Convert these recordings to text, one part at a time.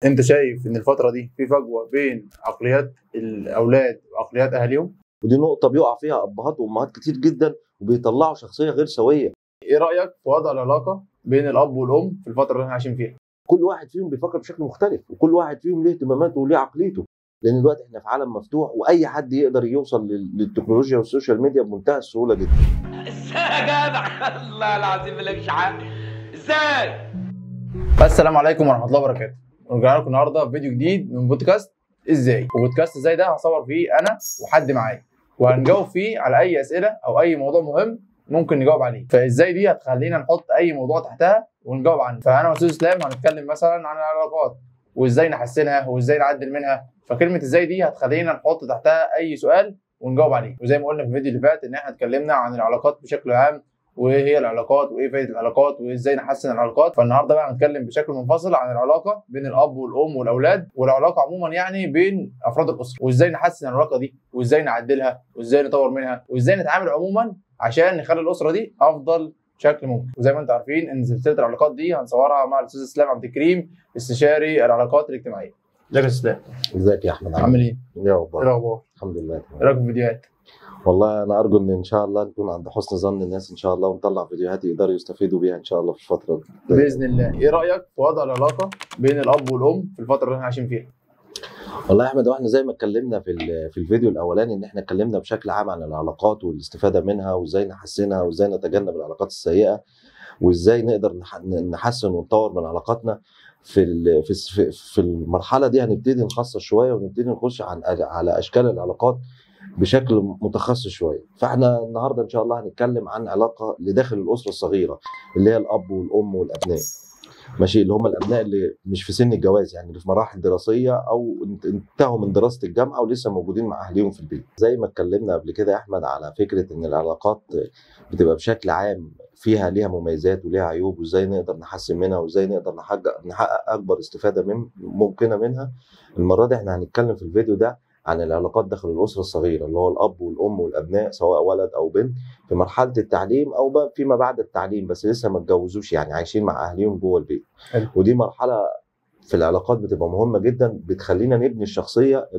انت شايف ان الفتره دي في فجوه بين عقليات الاولاد وعقليات اهاليهم؟ ودي نقطة بيقع فيها أبهات وأمهات كتير جدا وبيطلعوا شخصية غير سوية. ايه رايك في وضع العلاقه بين الاب والام في الفتره اللي احنا عايشين فيها؟ كل واحد فيهم بيفكر بشكل مختلف وكل واحد فيهم ليه اهتماماته وليه عقليته، لأن دلوقتي احنا في عالم مفتوح وأي حد يقدر يوصل للتكنولوجيا والسوشيال ميديا بمنتهى السهولة جدا. ازاي يا جدع؟ الله العظيم مالكش حق. ازاي؟ السلام عليكم ورحمه الله وبركاته. رجعنا لكم النهارده في فيديو جديد من بودكاست ازاي. وبودكاست ازاي ده هصور فيه انا وحد معايا، وهنجاوب فيه على اي اسئله او اي موضوع مهم ممكن نجاوب عليه. فازاي دي هتخلينا نحط اي موضوع تحتها ونجاوب عنه. فانا واستاذ اسلام هنتكلم مثلا عن العلاقات وازاي نحسنها وازاي نعدل منها. فكلمه ازاي دي هتخلينا نحط تحتها اي سؤال ونجاوب عليه. وزي ما قلنا في الفيديو اللي فات ان احنا اتكلمنا عن العلاقات بشكل عام، وايه هي العلاقات وايه فائده العلاقات وازاي نحسن العلاقات. فالنهارده بقى هنتكلم بشكل منفصل عن العلاقه بين الاب والام والاولاد، والعلاقه عموما يعني بين افراد الاسره، وازاي نحسن العلاقه دي وازاي نعدلها وازاي نطور منها وازاي نتعامل عموما عشان نخلي الاسره دي افضل بشكل ممكن. وزي ما انتم عارفين ان سلسله العلاقات دي هنصورها مع الاستاذ اسلام عبد الكريم، استشاري العلاقات الاجتماعيه. ازيك يا اسلام؟ ازيك يا أحمد؟ عامل ايه؟ يا ايه أخبار؟ الاخبار؟ الحمد لله ايه تمام. رايك في الفيديوهات؟ والله أنا أرجو إن شاء الله نكون عند حسن ظن الناس إن شاء الله، ونطلع فيديوهات يقدروا يستفيدوا بيها إن شاء الله في الفترة دي. باذن الله. ايه رايك في وضع العلاقه بين الاب والام في الفتره اللي احنا عايشين فيها؟ والله يا احمد، واحنا زي ما اتكلمنا في الفيديو الاولاني ان احنا اتكلمنا بشكل عام عن العلاقات والاستفاده منها وازاي نحسنها وازاي نتجنب العلاقات السيئه وازاي نقدر نحسن ونطور من علاقاتنا. في المرحله دي هنبتدي نخصص شويه ونبتدي نخش على اشكال العلاقات بشكل متخصص شويه. فاحنا النهارده ان شاء الله هنتكلم عن علاقه لداخل الاسره الصغيره اللي هي الاب والام والابناء، ماشي، اللي هم الابناء اللي مش في سن الجواز، يعني اللي في مراحل دراسيه او انتهوا من دراسه الجامعه ولسه موجودين مع اهليهم في البيت. زي ما اتكلمنا قبل كده يا احمد على فكره ان العلاقات بتبقى بشكل عام ليها مميزات وليها عيوب، وازاي نقدر نحسن منها وازاي نقدر نحقق اكبر استفاده ممكنه منها. المره دي احنا هنتكلم في الفيديو ده عن العلاقات داخل الاسره الصغيره اللي هو الاب والام والابناء، سواء ولد او بنت في مرحله التعليم او بقى فيما بعد التعليم، بس لسه ما اتجوزوش، يعني عايشين مع اهاليهم جوه البيت. حلو. ودي مرحله في العلاقات بتبقى مهمه جدا، بتخلينا نبني الشخصيه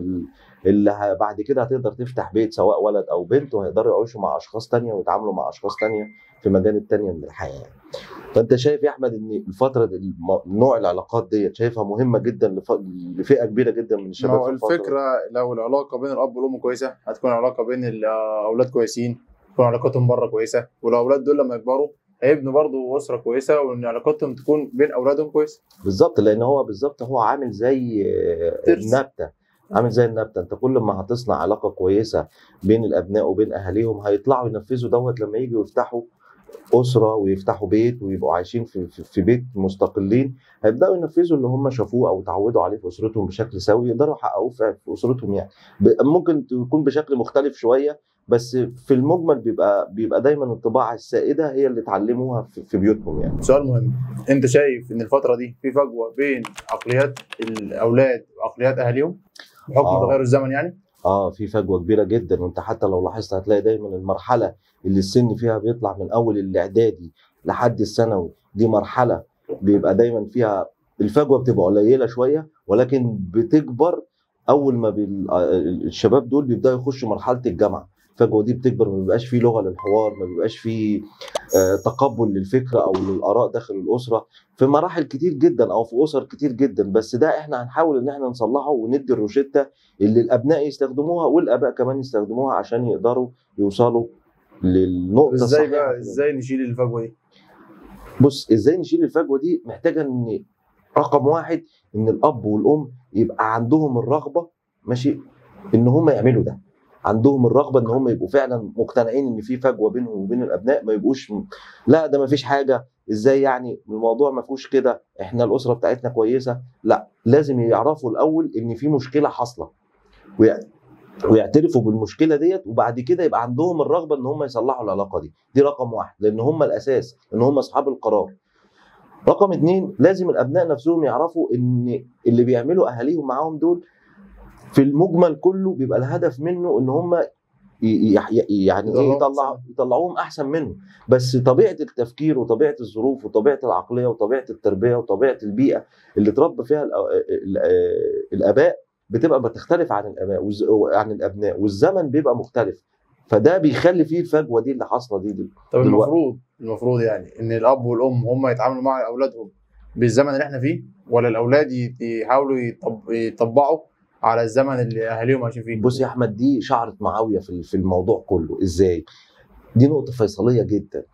اللي بعد كده هتقدر تفتح بيت سواء ولد او بنت، وهيقدروا يعيشوا مع اشخاص تانية ويتعاملوا مع اشخاص تانية في مجانب تانية من الحياه. فانت شايف يا احمد ان الفتره دي نوع العلاقات دي شايفها مهمه جدا لفئه كبيره جدا من الشباب في الفتره الفكره لو العلاقه بين الاب والام كويسه هتكون العلاقه بين الاولاد كويسين، تكون علاقتهم بره كويسه، والاولاد دول لما يكبروا هيبنوا برضه اسره كويسه، وان علاقتهم تكون بين اولادهم كويسه. بالظبط، لان هو بالظبط هو عامل زي النبته. عامل زي النبته، انت كل ما هتصنع علاقه كويسه بين الابناء وبين اهاليهم هيطلعوا ينفذوا دوت لما يجوا يفتحوا اسره ويفتحوا بيت ويبقوا عايشين في بيت مستقلين، هيبداوا ينفذوا اللي هم شافوه او اتعودوا عليه في اسرتهم بشكل سوي، يقدروا يحققوه في اسرتهم. يعني ممكن تكون بشكل مختلف شويه، بس في المجمل بيبقى دايما الطباع السائده هي اللي اتعلموها في بيوتهم. يعني سؤال مهم، انت شايف ان الفتره دي في فجوه بين عقليات الاولاد وعقليات اهاليهم بحكم تغير الزمن يعني؟ في فجوه كبيره جدا، وانت حتى لو لاحظت هتلاقي دايما المرحله اللي السن فيها بيطلع من اول الاعدادي لحد الثانوي، دي مرحله بيبقى دايما فيها الفجوه بتبقى قليله شويه، ولكن بتكبر اول ما الشباب دول بيبداوا يخشوا مرحله الجامعه. الفجوه دي بتكبر، ما بيبقاش فيه لغه للحوار، ما بيبقاش فيه تقبل للفكره او للاراء داخل الاسره في مراحل كتير جدا او في اسر كتير جدا. بس ده احنا هنحاول ان احنا نصلحه وندي الروشته اللي الابناء يستخدموها والاباء كمان يستخدموها عشان يقدروا يوصلوا للنقطه ازاي الصحيحه. بقى ازاي نشيل الفجوه دي؟ بص، ازاي نشيل الفجوه دي؟ محتاجه ان رقم واحد ان الاب والام يبقى عندهم الرغبه، ماشي، ان هم يعملوا ده. عندهم الرغبه ان هم يبقوا فعلا مقتنعين ان في فجوه بينهم وبين الابناء، ما يبقوش لا ده ما فيش حاجه، ازاي يعني الموضوع ما فيهوش كده، احنا الاسره بتاعتنا كويسه. لا، لازم يعرفوا الاول ان في مشكله حاصله ويعترفوا بالمشكله ديت، وبعد كده يبقى عندهم الرغبه ان هم يصلحوا العلاقه دي. دي رقم واحد، لان هم الاساس، ان هم اصحاب القرار. رقم اتنين، لازم الابناء نفسهم يعرفوا ان اللي بيعملوا اهاليهم معاهم دول في المجمل كله بيبقى الهدف منه ان هم يعني ايه يطلعوهم احسن منه. بس طبيعه التفكير وطبيعه الظروف وطبيعه العقليه وطبيعه التربيه وطبيعه البيئه اللي اتربى فيها الاباء بتبقى بتختلف عن الاباء عن الابناء، والزمن بيبقى مختلف، فده بيخلي فيه الفجوه دي اللي حاصله دي. طب المفروض يعني ان الاب والام هم يتعاملوا مع اولادهم بالزمن اللي احنا فيه، ولا الاولاد يحاولوا يطبقوا على الزمن اللي اهاليهم عايشين فيه؟ بص يا احمد، دي شعره معاويه في الموضوع كله. ازاي؟ دي نقطه فيصليه جدا،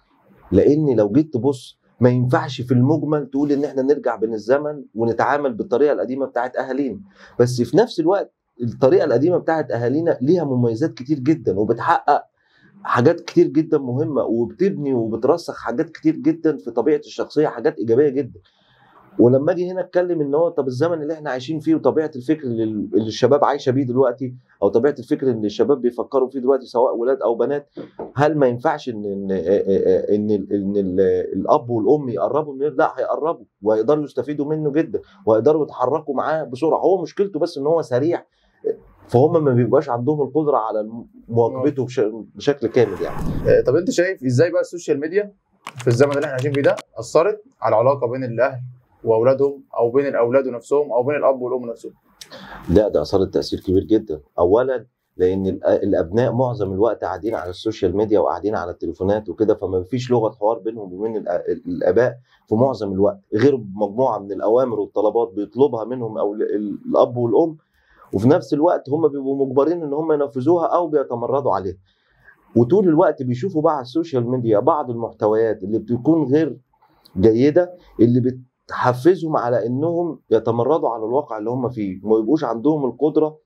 لان لو جيت تبص ما ينفعش في المجمل تقول ان احنا نرجع بين الزمن ونتعامل بالطريقه القديمه بتاعت اهالينا، بس في نفس الوقت الطريقه القديمه بتاعت اهالينا ليها مميزات كتير جدا وبتحقق حاجات كتير جدا مهمه، وبتبني وبترسخ حاجات كتير جدا في طبيعه الشخصيه، حاجات ايجابيه جدا. ولما اجي هنا اتكلم ان هو طب الزمن اللي احنا عايشين فيه وطبيعه الفكر اللي الشباب عايشه بيه دلوقتي، او طبيعه الفكر اللي الشباب بيفكروا فيه دلوقتي سواء ولاد او بنات، هل ما ينفعش ان الاب والام يقربوا منه؟ لا، هيقربوا وهيقدروا يستفيدوا منه جدا وهيقدروا يتحركوا معاه بسرعه. هو مشكلته بس ان هو سريع، فهم ما بيبقاش عندهم القدره على مواكبته بشكل كامل يعني. طب انت شايف ازاي بقى السوشيال ميديا في الزمن اللي احنا عايشين فيه ده اثرت على العلاقه بين الاهل واولادهم، او بين الاولاد ونفسهم، او بين الاب والام نفسهم؟ لا، ده اثرت تاثير كبير جدا. اولا لان الابناء معظم الوقت قاعدين على السوشيال ميديا وقاعدين على التليفونات وكده، فما فيش لغه حوار بينهم وبين الاباء في معظم الوقت، غير مجموعه من الاوامر والطلبات بيطلبها منهم او الاب والام، وفي نفس الوقت هم بيبقوا مجبرين ان هم ينفذوها او بيتمردوا عليها. وطول الوقت بيشوفوا بقى على السوشيال ميديا بعض المحتويات اللي بتكون غير جيده، اللي بتحفزهم على انهم يتمردوا على الواقع اللي هم فيه، وما يبقوش عندهم القدره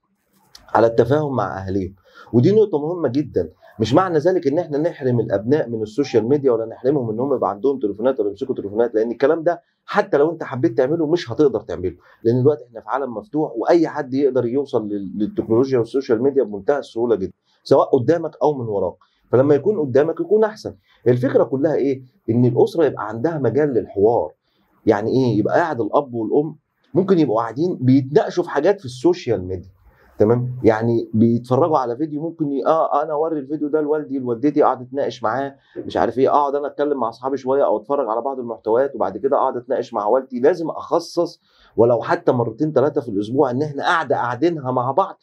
على التفاهم مع اهاليهم. ودي نقطه مهمه جدا. مش معنى ذلك ان احنا نحرم الابناء من السوشيال ميديا ولا نحرمهم ان هم يبقى عندهم تليفونات ولا يمسكوا تليفونات، لان الكلام ده حتى لو انت حبيت تعمله مش هتقدر تعمله، لان دلوقتي احنا في عالم مفتوح واي حد يقدر يوصل للتكنولوجيا والسوشيال ميديا بمنتهى السهوله جدا، سواء قدامك او من وراك. فلما يكون قدامك يكون احسن. الفكره كلها ايه؟ ان الاسره يبقى عندها مجال للحوار. يعني ايه؟ يبقى قاعد الاب والام ممكن يبقوا قاعدين بيتناقشوا في حاجات في السوشيال ميديا، تمام؟ يعني بيتفرجوا على فيديو، ممكن انا اوري الفيديو ده لوالدي لوالدتي، اقعد اتناقش معاه، مش عارف ايه، اقعد انا اتكلم مع اصحابي شويه او اتفرج على بعض المحتويات، وبعد كده اقعد اتناقش مع والدتي. لازم اخصص ولو حتى مرتين ثلاثه في الاسبوع ان احنا قاعدينها مع بعض.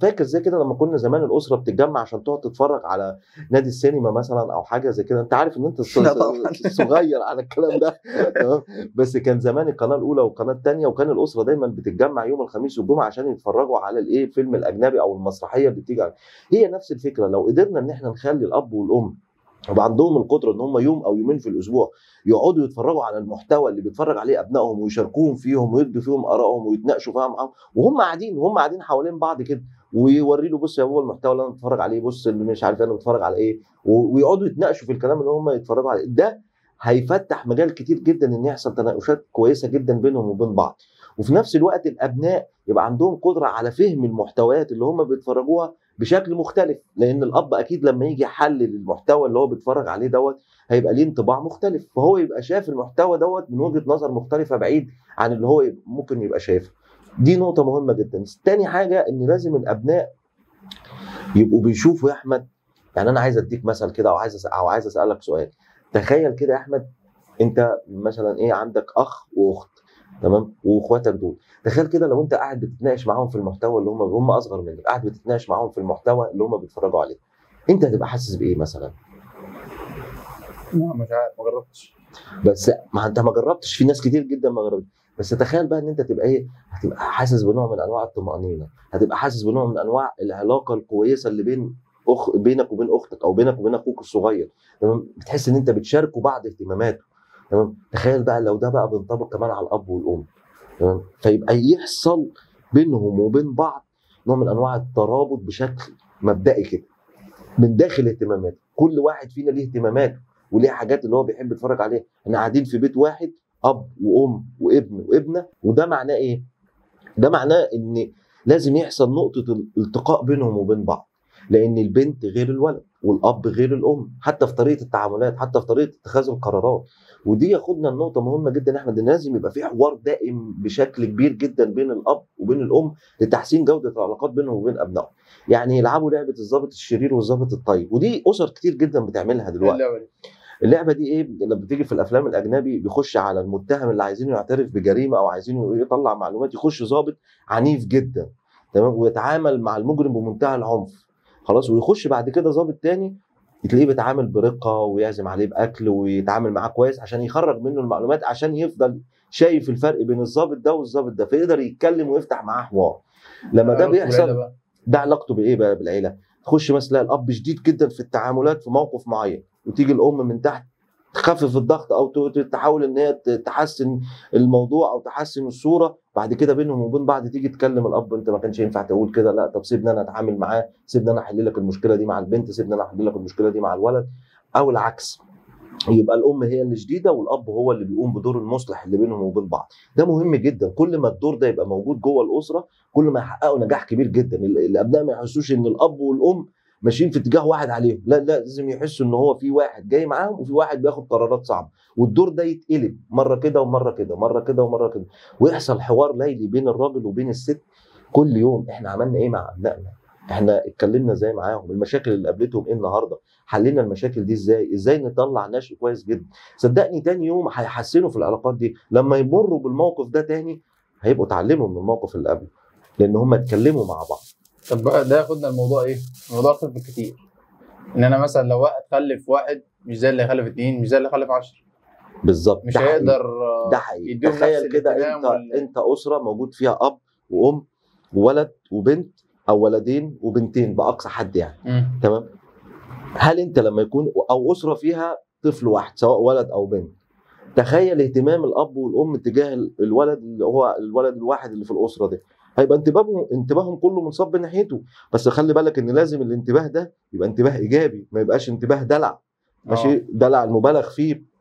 فاكر زي كده لما كنا زمان الاسره بتتجمع عشان تقعد تتفرج على نادي السينما مثلا او حاجه زي كده؟ انت عارف ان انت صغير على الكلام ده. بس كان زمان القناه الاولى والقناه الثانيه، وكان الاسره دايما بتتجمع يوم الخميس والجمعه عشان يتفرجوا على الايه، الفيلم الاجنبي او المسرحيه اللي بتيجي. هي نفس الفكره، لو قدرنا ان احنا نخلي الاب والام يبقى عندهم القدره ان هم يوم او يومين في الاسبوع يقعدوا يتفرجوا على المحتوى اللي بيتفرج عليه ابنائهم ويشاركوهم فيهم ويدوا فيهم ارائهم ويتناقشوا فيها معاهم، وهم قاعدين حوالين بعض كده، ويوري له بص يا بابا المحتوى اللي انا بتفرج عليه، بص اللي مش عارف انا بتفرج على ايه، ويقعدوا يتناقشوا في الكلام اللي هم يتفرجوا عليه. ده هيفتح مجال كتير جدا ان يحصل تناقشات كويسه جدا بينهم وبين بعض. وفي نفس الوقت الابناء يبقى عندهم قدره على فهم المحتويات اللي هم بيتفرجوها بشكل مختلف، لان الاب اكيد لما يجي يحلل المحتوى اللي هو بيتفرج عليه هيبقى ليه انطباع مختلف، فهو يبقى شاف المحتوى من وجهه نظر مختلفه بعيد عن اللي هو ممكن يبقى شايفه. دي نقطه مهمه جدا. تاني حاجه ان لازم الابناء يبقوا بيشوفوا يا احمد. يعني انا عايز اديك مثل كده، او عايز اسالك سؤال. تخيل كده يا احمد، انت مثلا ايه، عندك اخ واخت، تمام، واخواتك دول. تخيل كده لو انت قاعد بتتناقش معاهم في المحتوى اللي هم اصغر منك، قاعد بتتناقش معاهم في المحتوى اللي هم بيتفرجوا عليه، انت هتبقى حاسس بايه مثلا؟ مش عارف، ما جربتش. بس ما انت ما جربتش، في ناس كتير جدا ما جربتش. بس تخيل بقى ان انت تبقى ايه، هتبقى حاسس بنوع من انواع الطمأنينة، هتبقى حاسس بنوع من انواع العلاقه الكويسه اللي بينك وبين اختك او بينك وبين اخوك الصغير، تمام؟ بتحس ان انت بتشاركوا بعض اهتماماته، تمام؟ تخيل بقى لو ده بقى بينطبق كمان على الاب والام، تمام؟ فيبقى يحصل بينهم وبين بعض نوع من انواع الترابط بشكل مبدئي كده من داخل اهتماماته. كل واحد فينا ليه اهتماماته وليه حاجات اللي هو بيحب يتفرج عليها. احنا قاعدين في بيت واحد، اب وام وابن وابنه، وده معناه ايه؟ ده معناه ان لازم يحصل نقطه الالتقاء بينهم وبين بعض. لان البنت غير الولد والاب غير الام، حتى في طريقه التعاملات، حتى في طريقه اتخاذ القرارات. ودي ياخدنا لنقطه مهمه جدا يا احمد، ان لازم يبقى في حوار دائم بشكل كبير جدا بين الاب وبين الام لتحسين جوده العلاقات بينهم وبين ابنائهم. يعني يلعبوا لعبه الضابط الشرير والضابط الطيب، ودي اسر كتير جدا بتعملها دلوقتي. اللعبه دي ايه؟ لما بتيجي في الافلام الاجنبي بيخش على المتهم اللي عايزينه يعترف بجريمه او عايزينه يطلع معلومات، يخش ضابط عنيف جدا تمام ويتعامل مع المجرم بمنتهى العنف، خلاص، ويخش بعد كده ضابط تاني تلاقيه بيتعامل برقه ويعزم عليه باكل ويتعامل معاه كويس عشان يخرج منه المعلومات، عشان يفضل شايف الفرق بين الضابط ده والضابط ده، فيقدر يتكلم ويفتح معاه حوار. لما ده بيحصل، ده علاقته بايه بقى؟ بالعيله. تخش مثلا الاب شديد جدا في التعاملات في موقف معين، وتيجي الام من تحت تخفف الضغط او تحاول ان هي تحسن الموضوع او تحسن الصوره، بعد كده بينهم وبين بعض تيجي تكلم الاب: انت ما كانش ينفع تقول كده، لا طب سيبني انا اتعامل معاه، سيبني انا احل لك المشكله دي مع البنت، سيبني انا احل لك المشكله دي مع الولد، او العكس. يبقى الام هي اللي شديده والاب هو اللي بيقوم بدور المصلح اللي بينهم وبين بعض. ده مهم جدا، كل ما الدور ده يبقى موجود جوه الاسره كل ما يحققوا نجاح كبير جدا. الابناء ما يحسوش ان الاب والام ماشيين في اتجاه واحد عليهم، لا لازم يحسوا ان هو في واحد جاي معاهم وفي واحد بياخد قرارات صعبه، والدور ده يتقلب مره كده ومره كده، مره كده ومره كده، ويحصل حوار ليلي بين الراجل وبين الست كل يوم. احنا عملنا ايه مع ابنائنا؟ احنا اتكلمنا ازاي معاهم؟ المشاكل اللي قابلتهم ايه النهارده؟ حلينا المشاكل دي ازاي نطلع نشء كويس جدا. صدقني تاني يوم هيحسنوا في العلاقات دي، لما يمروا بالموقف ده تاني هيبقوا اتعلموا من الموقف اللي قبله، لان هم اتكلموا مع بعض. طب بقى ده ياخدنا الموضوع ايه؟ الموضوع خلف كتير. ان انا مثلا لو واحد خلف واحد مش زي اللي خلف اتنين، مش زي اللي خلف 10. بالظبط، مش هيقدر ده حقيقي. تخيل كده انت اسره موجود فيها اب وام وولد وبنت او ولدين وبنتين باقصى حد يعني. تمام. هل انت لما يكون او اسره فيها طفل واحد سواء ولد او بنت، تخيل اهتمام الاب والام تجاه الولد اللي هو الولد الواحد اللي في الاسره دي، هيبقى انتباههم كله منصب ناحيته. بس خلي بالك ان لازم الانتباه ده يبقى انتباه ايجابي، ما يبقاش انتباه دلع. ماشي، دلع المبالغ فيه،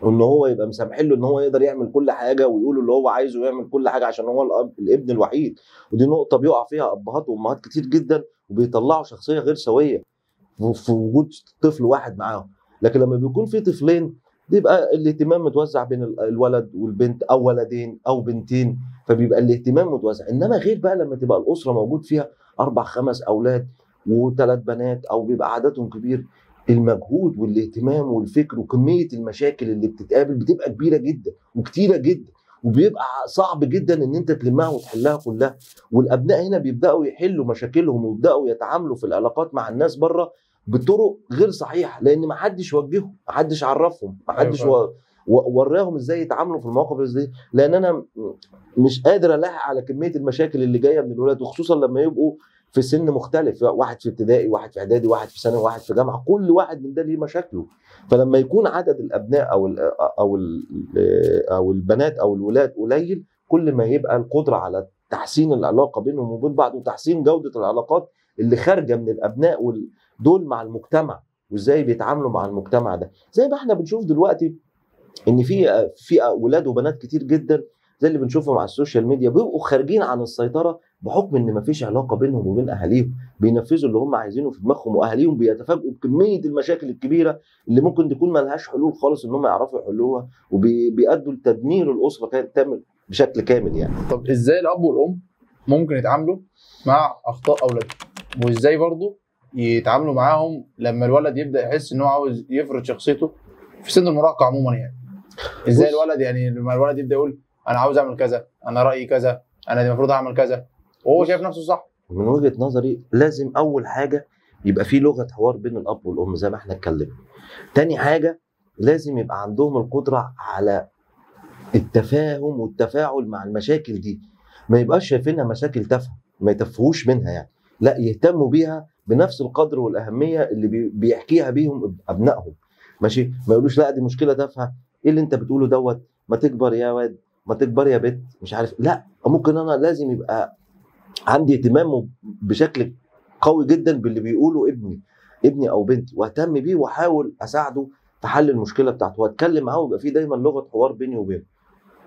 وان هو يبقى مسامحين له ان هو يقدر يعمل كل حاجه ويقول اللي هو عايزه ويعمل كل حاجه عشان هو الابن الوحيد. ودي نقطه بيقع فيها ابهات وامهات كتير جدا، وبيطلعوا شخصيه غير سويه في وجود طفل واحد معاهم. لكن لما بيكون في طفلين بيبقى الاهتمام متوزع بين الولد والبنت او ولدين او بنتين، فبيبقى الاهتمام متوزع. انما غير بقى لما تبقى الاسره موجود فيها 4 5 اولاد و3 بنات او بيبقى عددهم كبير، المجهود والاهتمام والفكر وكميه المشاكل اللي بتتقابل بتبقى كبيره جدا وكتيره جدا، وبيبقى صعب جدا ان انت تلمها وتحلها كلها. والابناء هنا بيبداوا يحلوا مشاكلهم ويبداوا يتعاملوا في العلاقات مع الناس بره بطرق غير صحيحه، لان ما حدش وجههم، ما حدش عرفهم، ما حدش وراهم ازاي يتعاملوا في المواقف دي. لان انا مش قادر الاحق على كميه المشاكل اللي جايه من الولاد، وخصوصا لما يبقوا في سن مختلف، واحد في ابتدائي، واحد في اعدادي، واحد في ثانوي، واحد في جامعه، كل واحد من ده ليه مشاكله. فلما يكون عدد الابناء او البنات او الولاد قليل، كل ما يبقى القدره على تحسين العلاقه بينهم وبين بعض وتحسين جوده العلاقات اللي خارجه من الابناء دول مع المجتمع، وازاي بيتعاملوا مع المجتمع ده. زي ما احنا بنشوف دلوقتي ان في اولاد وبنات كتير جدا زي اللي بنشوفهم على السوشيال ميديا بيبقوا خارجين عن السيطره بحكم ان مفيش علاقه بينهم وبين اهاليهم، بينفذوا اللي هم عايزينه في دماغهم، واهاليهم بيتفاجئوا بكميه المشاكل الكبيره اللي ممكن تكون مالهاش حلول خالص ان هم يعرفوا يحلوها، وبيؤدوا لتدمير الاسره كامل بشكل كامل يعني. طب ازاي الاب والام ممكن يتعاملوا مع اخطاء اولادهم، وازاي برضه يتعاملوا معاهم لما الولد يبدا يحس ان هو عاوز يفرض شخصيته في سن المراهقه عموما؟ يعني ازاي الولد، يعني لما الولد يبدا يقول انا عاوز اعمل كذا، انا رايي كذا، انا المفروض اعمل كذا، وهو شايف نفسه صح. من وجهه نظري لازم اول حاجه يبقى في لغه حوار بين الاب والام زي ما احنا اتكلمنا. تاني حاجه لازم يبقى عندهم القدره على التفاهم والتفاعل مع المشاكل دي، ما يبقاش شايفينها مشاكل تافهه، ما يتفهوش منها يعني، لا يهتموا بيها بنفس القدر والاهميه اللي بيحكيها بيهم ابنائهم. ماشي، ما يقولوش لا دي مشكله تافهه، ايه اللي انت بتقوله دوت، ما تكبر يا واد، ما تكبر يا بنت، مش عارف. لا، ممكن انا لازم يبقى عندي اهتمام بشكل قوي جدا باللي بيقوله ابني او بنتي، واهتم بيه واحاول اساعده في حل المشكله بتاعته، واتكلم معاه ويبقى في دايما لغه حوار بيني وبينه.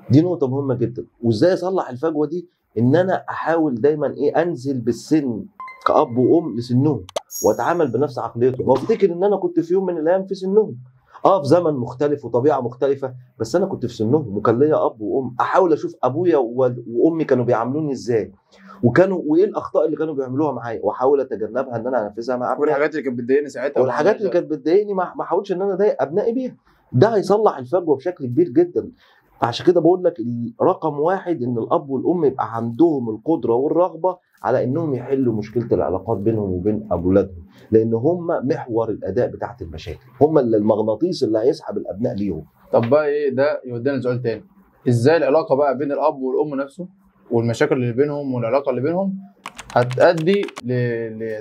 دي نقطه مهمه جدا. وازاي اصلح الفجوه دي؟ ان انا احاول دايما انزل بالسن كأب وأم لسنهم وأتعامل بنفس عقليتهم وأفتكر إن أنا كنت في يوم من الأيام في سنهم. في زمن مختلف وطبيعة مختلفة، بس أنا كنت في سنهم وكان ليا أب وأم. أحاول أشوف أبويا وأمي كانوا بيعاملوني إزاي وإيه الأخطاء اللي كانوا بيعملوها معايا وأحاول أتجنبها إن أنا أنفذها مع أبنائي. والحاجات اللي كانت بتضايقني ساعتها والحاجات اللي كانت بتضايقني ما أحاولش إن أنا أضايق أبنائي بيها. ده هيصلح الفجوة بشكل كبير جدا. فعشان كده بقول لك رقم واحد ان الاب والام يبقى عندهم القدره والرغبه على انهم يحلوا مشكله العلاقات بينهم وبين اولادهم، لان هم محور الاداء بتاعت المشاكل، هم اللي المغناطيس اللي هيسحب الابناء ليهم. طب بقى ايه ده يودينا لسؤال تاني، ازاي العلاقه بقى بين الاب والام نفسه والمشاكل اللي بينهم والعلاقه اللي بينهم هتؤدي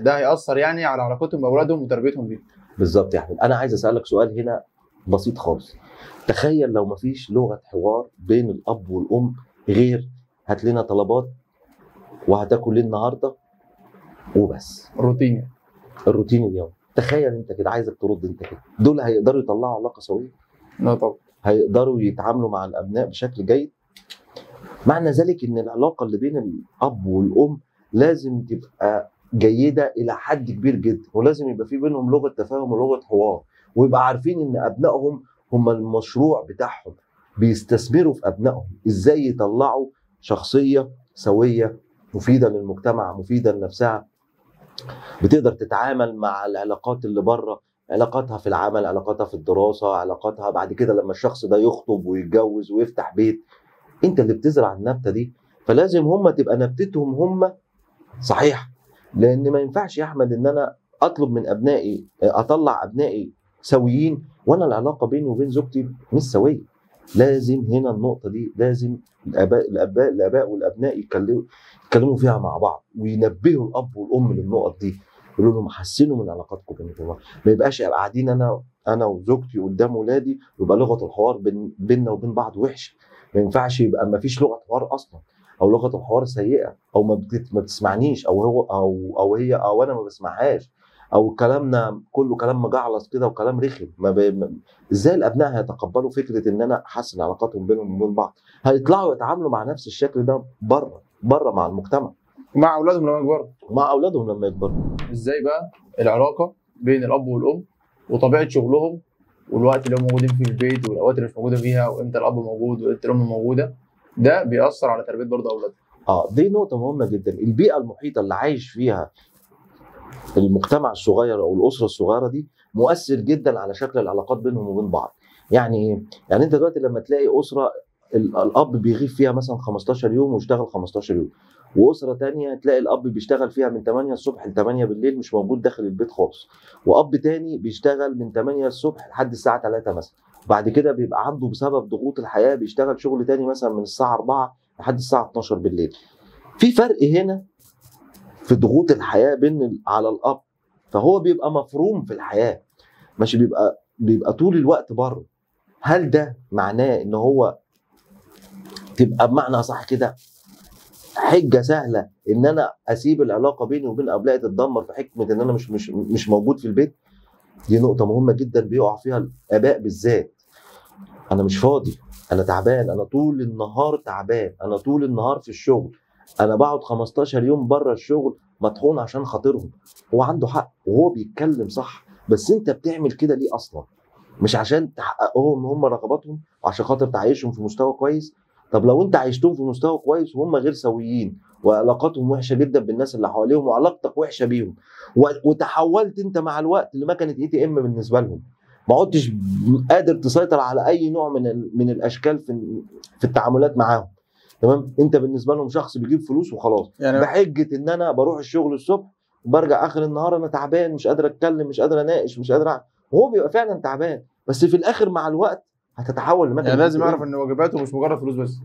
ده هيأثر يعني على علاقتهم باولادهم وتربيتهم بيهم؟ بالظبط يا احمد. انا عايز اسالك سؤال هنا بسيط خالص. تخيل لو مفيش لغه حوار بين الاب والام غير هات لنا طلبات وهتاكل ايه النهارده وبس، روتين. الروتين اليومي. تخيل انت كده، عايزك ترد انت كده، دول هيقدروا يطلعوا علاقه سويه؟ لا طبعا. هيقدروا يتعاملوا مع الابناء بشكل جيد؟ معنى ذلك ان العلاقه اللي بين الاب والام لازم تبقى جيده الى حد كبير جدا، ولازم يبقى في بينهم لغه تفاهم ولغه حوار، ويبقى عارفين ان ابنائهم هم المشروع بتاعهم، بيستثمروا في ابنائهم ازاي يطلعوا شخصيه سويه مفيده للمجتمع، مفيده لنفسها، بتقدر تتعامل مع العلاقات اللي بره، علاقاتها في العمل، علاقاتها في الدراسه، علاقاتها بعد كده لما الشخص ده يخطب ويتجوز ويفتح بيت. انت اللي بتزرع النبته دي، فلازم هم تبقى نبتتهم هم صحيح. لان ما ينفعش يا احمد ان انا اطلب من ابنائي اطلع ابنائي سويين وانا العلاقه بيني وبين زوجتي مش سويه. لازم هنا النقطه دي لازم الاباء والابناء يتكلموا فيها مع بعض، وينبهوا الاب والام للنقط دي، يقولوا لهم حسنوا من علاقاتكم بينكم. ما يبقاش قاعدين انا وزوجتي قدام ولادي ويبقى لغه الحوار بيننا وبين بعض وحشه. ما ينفعش يبقى ما فيش لغه حوار اصلا، او لغه الحوار سيئه، او ما بتسمعنيش، او هي او انا ما بسمعهاش، او كلامنا كله كلام مجعلص كده وكلام رخم. ازاي الابناء هيتقبلوا فكره ان انا احسن علاقاتهم بينهم وبين بعض؟ هيطلعوا يتعاملوا مع نفس الشكل ده بره مع المجتمع، مع اولادهم لما يكبروا. مع اولادهم لما يكبروا. ازاي بقى العلاقه بين الاب والام وطبيعه شغلهم والوقت اللي هم موجودين فيه في البيت والاوقات اللي مش موجوده فيها، وامتى الاب موجود وامتى الام موجوده، ده بيأثر على تربيه برضه اولادهم. دي نقطه مهمه جدا. البيئه المحيطه اللي عايش فيها المجتمع الصغير او الاسره الصغيره دي مؤثر جدا على شكل العلاقات بينهم وبين بعض. يعني انت دلوقتي لما تلاقي اسره الاب بيغيب فيها مثلا 15 يوم ويشتغل 15 يوم، واسره ثانيه تلاقي الاب بيشتغل فيها من 8 الصبح ل 8 بالليل مش موجود داخل البيت خالص، واب ثاني بيشتغل من 8 الصبح لحد الساعه 3 مثلا، بعد كده بيبقى عنده بسبب ضغوط الحياه بيشتغل شغل ثاني مثلا من الساعه 4 لحد الساعه 12 بالليل. في فرق هنا في ضغوط الحياه على الاب، فهو بيبقى مفروم في الحياه، مش بيبقى طول الوقت بره. هل ده معناه ان هو تبقى بمعنى صح كده حجه سهله ان انا اسيب العلاقه بيني وبين ابنائي تتدمر في حكمه ان انا مش موجود في البيت؟ دي نقطه مهمه جدا بيقع فيها الاباء بالذات. انا مش فاضي، انا تعبان، انا طول النهار تعبان، انا طول النهار في الشغل، انا بقعد 15 يوم بره الشغل مطحون عشان خاطرهم. هو عنده حق وهو بيتكلم صح، بس انت بتعمل كده ليه اصلا؟ مش عشان تحققهم هم رغباتهم وعشان خاطر تعيشهم في مستوى كويس؟ طب لو انت عيشتهم في مستوى كويس وهم غير سويين وعلاقاتهم وحشه جدا بالناس اللي حواليهم وعلاقتك وحشه بيهم، وتحولت انت مع الوقت لمكنه ATM بالنسبه لهم، ما عدتش قادر تسيطر على اي نوع من الاشكال في التعاملات معاهم، تمام؟ انت بالنسبه لهم شخص بيجيب فلوس وخلاص، يعني بحجه ان انا بروح الشغل الصبح وبرجع اخر النهار انا تعبان، مش قادر اتكلم، مش قادر اناقش، مش قادر وهو بيبقى فعلا تعبان، بس في الاخر مع الوقت هتتحول لمكنه. يعني لازم اعرف ان واجباته مش مجرد فلوس بس.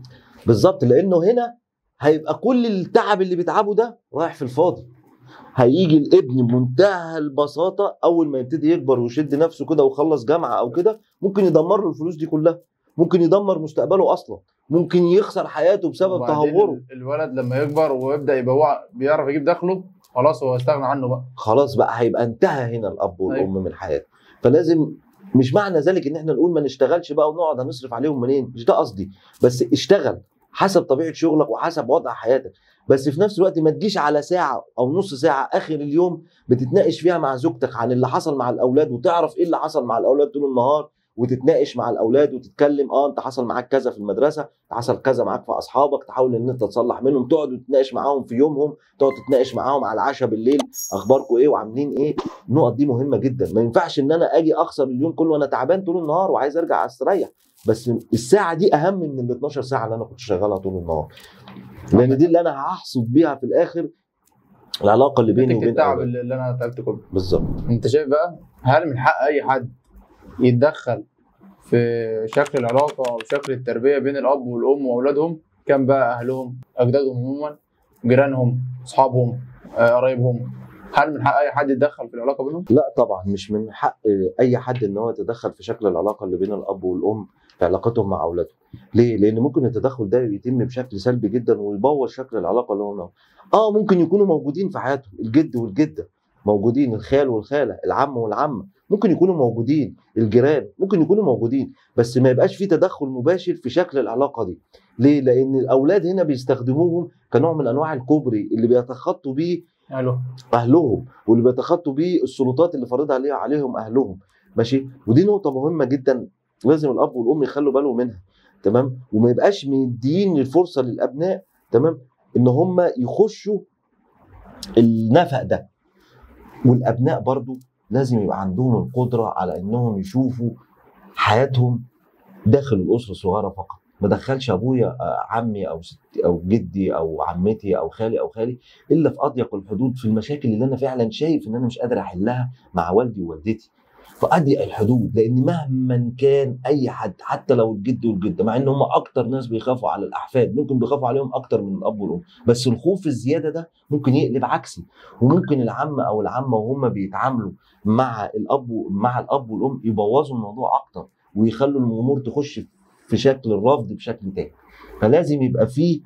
بالظبط، لانه هنا هيبقى كل التعب اللي بيتعبه ده رايح في الفاضي. هيجي الابن بمنتهى البساطه اول ما يبتدي يكبر ويشد نفسه كده ويخلص جامعه او كده، ممكن يدمر له الفلوس دي كلها، ممكن يدمر مستقبله اصلا، ممكن يخسر حياته بسبب تهوره. الولد لما يكبر ويبدا يبقى هو بيعرف يجيب دخله، خلاص هو استغنى عنه بقى، خلاص بقى هيبقى انتهى هنا الاب والام من حياته. فلازم، مش معنى ذلك ان احنا نقول ما نشتغلش بقى ونقعد هنصرف عليهم منين، مش ده قصدي، بس اشتغل، حسب طبيعه شغلك وحسب وضع حياتك. بس في نفس الوقت ما تجيش على ساعه او نص ساعه اخر اليوم بتتناقش فيها مع زوجتك عن اللي حصل مع الاولاد، وتعرف ايه اللي حصل مع الاولاد طول النهار، وتتناقش مع الاولاد وتتكلم انت حصل معاك كذا في المدرسه، حصل كذا معاك في اصحابك، تحاول ان انت تصلح منهم، تقعد وتتناقش معاهم في يومهم، تقعد تتناقش معاهم على العشاء بالليل اخباركم ايه وعاملين ايه. النقط دي مهمه جدا. ما ينفعش ان انا اجي اخسر اليوم كله وانا تعبان طول النهار وعايز ارجع استريح، بس الساعه دي اهم من ال 12 ساعه اللي انا كنت شغالها طول النهار، لان دي اللي انا هحصد بيها في الاخر العلاقه اللي بيني وبين التعب أولادي. اللي انا تعبت كله. بالظبط. انت شايف بقى، هل من حق اي حد يتدخل في شكل العلاقه او شكل التربيه بين الاب والام واولادهم، كان بقى اهلهم، اجدادهم عموما، جيرانهم، اصحابهم، قرايبهم؟ هل من حق اي حد يتدخل في العلاقه بينهم؟ لا طبعا مش من حق اي حد ان هو يتدخل في شكل العلاقه اللي بين الاب والام في علاقتهم مع اولادهم. ليه؟ لان ممكن التدخل ده يتم بشكل سلبي جدا ويبوظ شكل العلاقه اللي هم. ممكن يكونوا موجودين في حياتهم، الجد والجده موجودين، الخال والخاله، العم والعمه ممكن يكونوا موجودين، الجيران ممكن يكونوا موجودين، بس ما يبقاش في تدخل مباشر في شكل العلاقه دي. ليه؟ لان الاولاد هنا بيستخدموهم كنوع من انواع الكوبري اللي بيتخطوا بيه اهلهم، واللي بيتخطوا بيه السلطات اللي فرضها عليهم اهلهم. ماشي؟ ودي نقطه مهمه جدا لازم الاب والام يخلوا بالهم منها. تمام؟ وما يبقاش مدين الفرصه للابناء، تمام، ان هم يخشوا النفق ده. والابناء برضو لازم يبقى عندهم القدره على انهم يشوفوا حياتهم داخل الاسره الصغيره فقط. ما دخلش ابويا عمي او ستي او جدي او عمتي او خالي او خالي الا في اضيق الحدود، في المشاكل اللي انا فعلا شايف ان انا مش قادر احلها مع والدي ووالدتي، في اضيق الحدود. لان مهما كان اي حد، حتى لو الجد والجده، مع ان هم اكتر ناس بيخافوا على الاحفاد، ممكن بيخافوا عليهم اكتر من الاب والام، بس الخوف الزياده ده ممكن يقلب عكسي، وممكن العم او العمه وهم بيتعاملوا مع الاب والام يبوظوا الموضوع اكتر ويخلوا الامور تخش في شكل الرفض بشكل تاني. فلازم يبقى فيه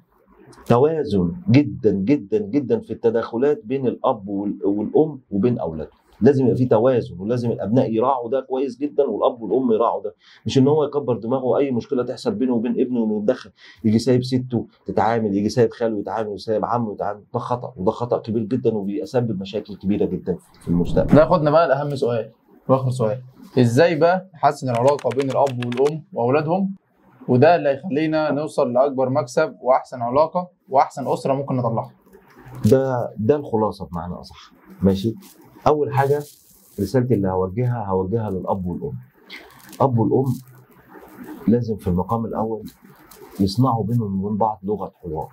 توازن جدا جدا جدا في التداخلات بين الاب والام وبين اولادهم. لازم يبقى فيه توازن، ولازم الابناء يراعوا ده كويس جدا والاب والام يراعوا ده. مش ان هو يكبر دماغه اي مشكله تحصل بينه وبين ابنه ويتدخل، يجي سايب سته تتعامل، يجي سايب خاله يتعامل، وسايب عمه يتعامل. ده خطا، وده خطا كبير جدا وبيسبب مشاكل كبيره جدا في المستقبل. ده ياخدنا بقى لاهم سؤال واخر سؤال، ازاي بقى نحسن العلاقه بين الاب والام واولادهم، وده اللي هيخلينا نوصل لاكبر مكسب واحسن علاقه واحسن اسره ممكن نطلعها. ده الخلاصه بمعنى اصح. ماشي؟ اول حاجه رسالتي اللي هوجهها للاب والام. اب والام لازم في المقام الاول يصنعوا بينهم وبين بعض لغه حوار،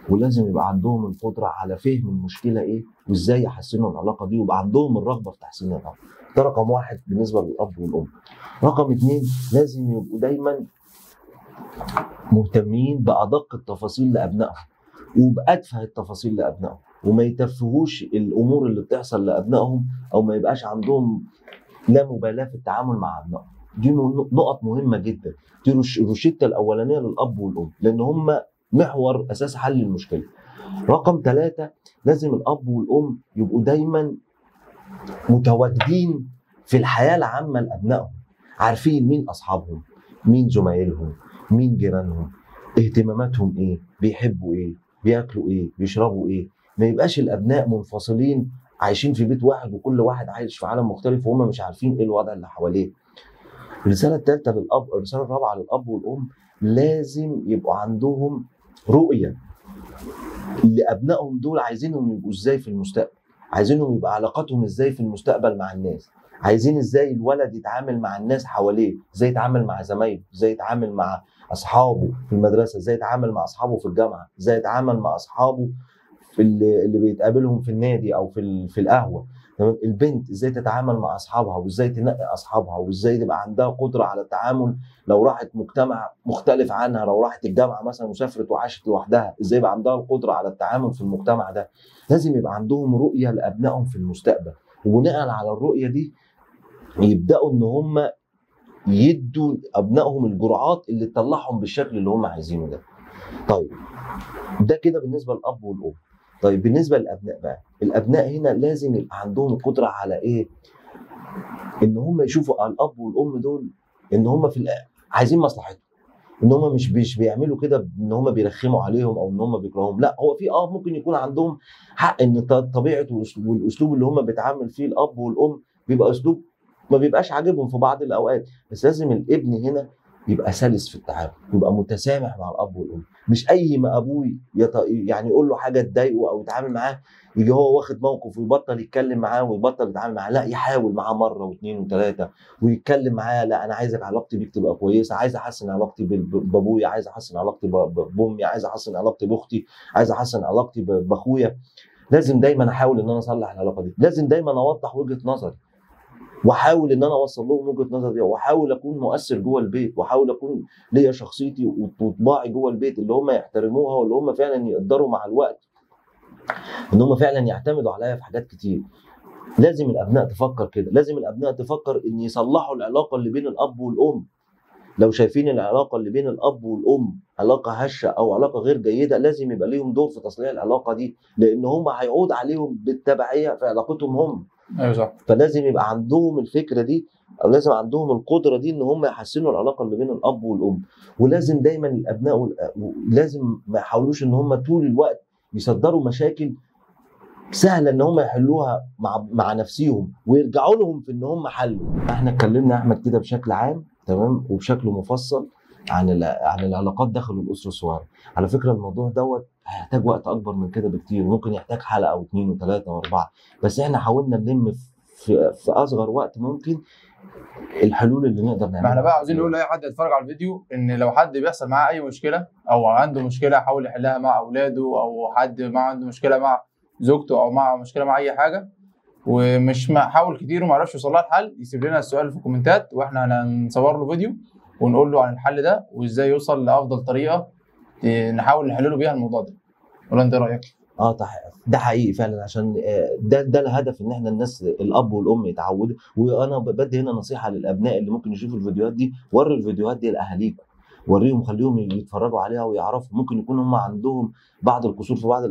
ولازم يبقى عندهم القدره على فهم المشكله ايه وازاي يحسنوا العلاقه دي، ويبقى عندهم الرغبه في تحسين العلاقه. ده رقم واحد بالنسبه للاب والام. رقم اتنين، لازم يبقوا دايما مهتمين بأدق التفاصيل لأبنائهم وبأتفه التفاصيل لأبنائهم، وما يتفهوش الأمور اللي بتحصل لأبنائهم، أو ما يبقاش عندهم لا مبالاة في التعامل مع أبنائهم. دي نقط مهمة جدا. دي الروشتة الأولانية للأب والأم، لأن هم محور أساس حل المشكلة. رقم 3، لازم الأب والأم يبقوا دايما متواجدين في الحياة العامة لأبنائهم، عارفين مين أصحابهم، مين زمايلهم، مين جيرانهم، اهتماماتهم ايه، بيحبوا ايه، بياكلوا ايه، بيشربوا ايه. ما يبقاش الابناء منفصلين عايشين في بيت واحد وكل واحد عايش في عالم مختلف وهم مش عارفين ايه الوضع اللي حواليه. الرساله الثالثه للاب، الرساله الرابعه للاب والام، لازم يبقوا عندهم رؤيه لابنائهم دول، عايزينهم يبقوا ازاي في المستقبل، عايزينهم يبقى علاقاتهم ازاي في المستقبل مع الناس، عايزين ازاي الولد يتعامل مع الناس حواليه، ازاي يتعامل مع زمايله، ازاي يتعامل مع اصحابه في المدرسه، ازاي يتعامل مع اصحابه في الجامعه، ازاي يتعامل مع اصحابه في اللي بيتقابلهم في النادي او في القهوه. تمام؟ البنت ازاي تتعامل مع اصحابها، وازاي تنقي اصحابها، وازاي تبقى عندها قدره على التعامل لو راحت مجتمع مختلف عنها، لو راحت الجامعه مثلا وسافرت وعاشت لوحدها، ازاي يبقى عندها القدره على التعامل في المجتمع ده. لازم يبقى عندهم رؤيه لابنائهم في المستقبل، وبناء على الرؤيه دي يبداوا ان هم يدوا ابنائهم الجرعات اللي تطلعهم بالشكل اللي هم عايزينه ده. طيب ده كده بالنسبه للاب والام. طيب بالنسبه للابناء بقى، الابناء هنا لازم يبقى عندهم القدره على ايه؟ ان هم يشوفوا الاب والام دول ان هم عايزين مصلحتهم، ان هم مش بيعملوا كده ان هم بيرخموا عليهم او ان هم بيكرهوهم، لا هو في ممكن يكون عندهم حق ان طبيعه والاسلوب اللي هم بيتعامل فيه الاب والام بيبقى اسلوب ما بيبقاش عاجبهم في بعض الاوقات، بس لازم الابن هنا يبقى سلس في التعامل، يبقى متسامح مع الاب والام، مش اي ما ابوه يعني يقول له حاجه تضايقه او يتعامل معاه يجي هو واخد موقف ويبطل يتكلم معاه ويبطل يتعامل معاه، لا يحاول معاه مره واثنين وثلاثه ويتكلم معاه، لا انا عايزك علاقتي بيك تبقى كويسه، عايز احسن علاقتي بابويا، عايز احسن علاقتي بامي، عايز احسن علاقتي باختي، عايز احسن علاقتي باخويا. لازم دايما احاول ان انا اصلح العلاقه دي، لازم دايما اوضح وجهه نظري واحاول ان انا اوصل لهم وجهه نظري، واحاول اكون مؤثر جوه البيت، واحاول اكون ليا شخصيتي وطباعي جوه البيت اللي هم يحترموها واللي هم فعلا يقدروا مع الوقت ان هم فعلا يعتمدوا عليا في حاجات كتير. لازم الابناء تفكر كده، لازم الابناء تفكر ان يصلحوا العلاقه اللي بين الاب والام. لو شايفين العلاقه اللي بين الاب والام علاقه هشه او علاقه غير جيده، لازم يبقى ليهم دور في تصليح العلاقه دي، لان هم هيعود عليهم بالتبعيه في علاقتهم هم. ايوه صح. فلازم يبقى عندهم الفكره دي او لازم عندهم القدره دي ان هم يحسنوا العلاقه اللي بين الاب والام. ولازم دايما الابناء لازم ما يحاولوش ان هم طول الوقت يصدروا مشاكل سهله ان هم يحلوها مع نفسيهم ويرجعوا لهم في ان هم حلوا. احنا اتكلمنا احمد كده بشكل عام تمام وبشكل مفصل عن العلاقات داخل الاسره الصغيره. على فكره الموضوع دوت هيحتاج وقت اكبر من كده بكتير، ممكن يحتاج حلقه او 2 و3 و4، بس احنا حاولنا نلم في اصغر وقت ممكن الحلول اللي نقدر نعملها. ما احنا بقى عاوزين نقول لاي حد يتفرج على الفيديو ان لو حد بيحصل معاه اي مشكله او عنده مشكله يحاول يحلها مع اولاده، او حد ما عنده مشكله مع زوجته او مع مشكله مع اي حاجه ومش حاول كتير وما عرفش يوصل لها الحل، يسيب لنا السؤال في الكومنتات واحنا هنصور له فيديو ونقول له عن الحل ده وازاي يوصل لافضل طريقه نحاول نحل له بيها الموضوع ده. ولا انت رايك؟ ده حقيقي فعلا، عشان ده الهدف ان احنا الناس الاب والام يتعودوا. وانا بدي هنا نصيحه للابناء اللي ممكن يشوفوا الفيديوهات دي، وروا الفيديوهات دي لاهاليكم، وريهم خليهم يتفرجوا عليها ويعرفوا. ممكن يكون هم عندهم بعض القصور في بعض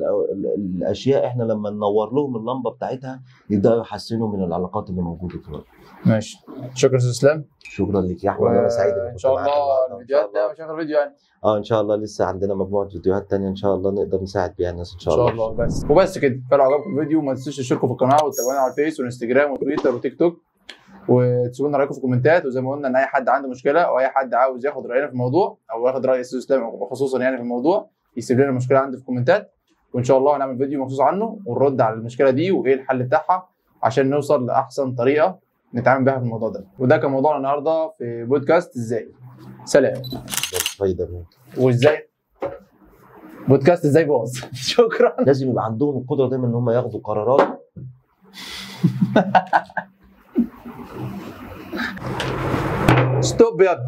الاشياء، احنا لما ننور لهم اللمبه بتاعتها يبداوا يحسنوا من العلاقات اللي موجوده دلوقتي. ماشي، شكرا استاذ اسلام. شكرا لك يا احمد، انا سعيد ان شاء الله الفيديوهات ده مش اخر فيديو يعني. ان شاء الله لسه عندنا مجموعه فيديوهات تانية ان شاء الله نقدر نساعد بيها الناس ان شاء الله. ان شاء الله. بس كده. فلو عجبكم الفيديو ما تنسوش تشتركوا في القناه وتتابعونا على الفيس والانستجرام وتويتر وتيك توك، وتسيبوا لنا رايكم في الكومنتات. وزي ما قلنا ان اي حد عنده مشكله او اي حد عاوز ياخد راينا في الموضوع او ياخد راي استاذ اسلام خصوصا يعني في الموضوع، يسيب لنا المشكله عنده في الكومنتات، وان شاء الله هنعمل فيديو مخصوص عنه ونرد على المشكله دي وايه الحل بتاعها عشان نوصل لاحسن طريقه نتعامل بيها في الموضوع ده. وده كان موضوعنا النهارده في بودكاست ازاي. سلام. وازاي بودكاست ازاي باظ. شكرا. لازم يبقى عندهم القدره دايما ان هم ياخدوا قرارات. ستوب يا ابني.